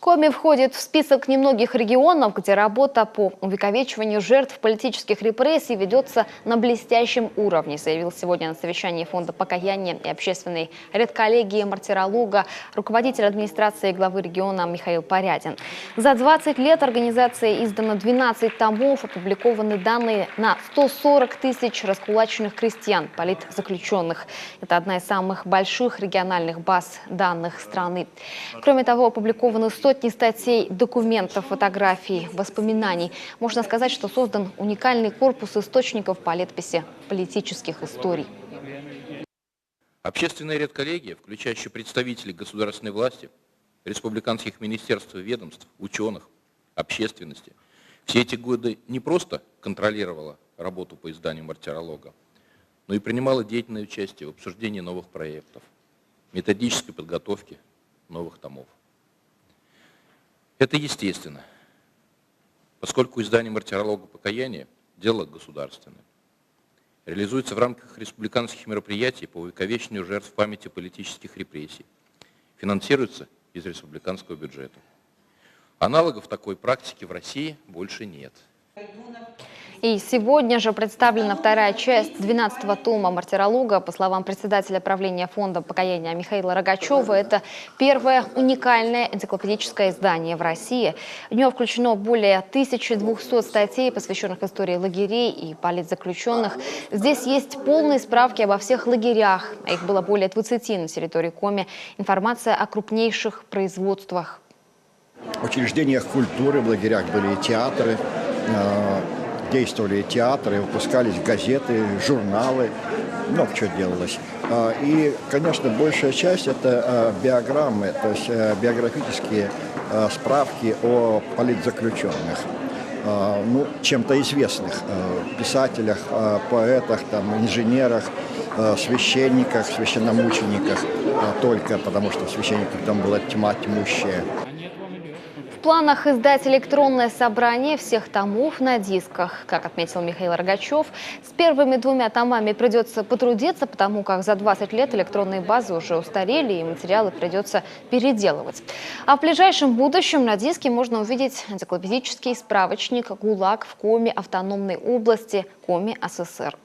Коми входит в список немногих регионов, где работа по увековечиванию жертв политических репрессий ведется на блестящем уровне, заявил сегодня на совещании Фонда покаяния и общественной редколлегии мартиролога руководитель администрации главы региона Михаил Порядин. За 20 лет организации издано 12 томов, опубликованы данные на 140 тысяч раскулаченных крестьян, политзаключенных. Это одна из самых больших региональных баз данных страны. Кроме того, опубликованы сотни статей, документов, фотографий, воспоминаний. Можно сказать, что создан уникальный корпус источников по летописи политических историй. Общественная редколлегия, включающая представителей государственной власти, республиканских министерств и ведомств, ученых, общественности, все эти годы не просто контролировала работу по изданию мартиролога, но и принимала деятельное участие в обсуждении новых проектов, методической подготовки новых томов. Это естественно, поскольку издание мартиролога покаяния – дело государственное. Реализуется в рамках республиканских мероприятий по увековечению жертв памяти политических репрессий. Финансируется из республиканского бюджета. Аналогов такой практики в России больше нет. И сегодня же представлена вторая часть 12-го тома мартиролога. По словам председателя правления Фонда покаяния Михаила Рогачева, это первое уникальное энциклопедическое издание в России. В него включено более 1200 статей, посвященных истории лагерей и политзаключенных. Здесь есть полные справки обо всех лагерях, а их было более 20 на территории Коми. Информация о крупнейших производствах. В учреждениях культуры в лагерях были и театры, действовали театры, выпускались газеты, журналы, много чего делалось. И, конечно, большая часть – это биограммы, то есть биографические справки о политзаключенных, ну, чем-то известных писателях, поэтах, там, инженерах, священниках, священномучениках, только потому что священников там была тьма тьмущая. В планах издать электронное собрание всех томов на дисках. Как отметил Михаил Рогачев, с первыми 2 томами придется потрудиться, потому как за 20 лет электронные базы уже устарели и материалы придется переделывать. А в ближайшем будущем на диске можно увидеть энциклопедический справочник «ГУЛАГ в Коми автономной области Коми СССР».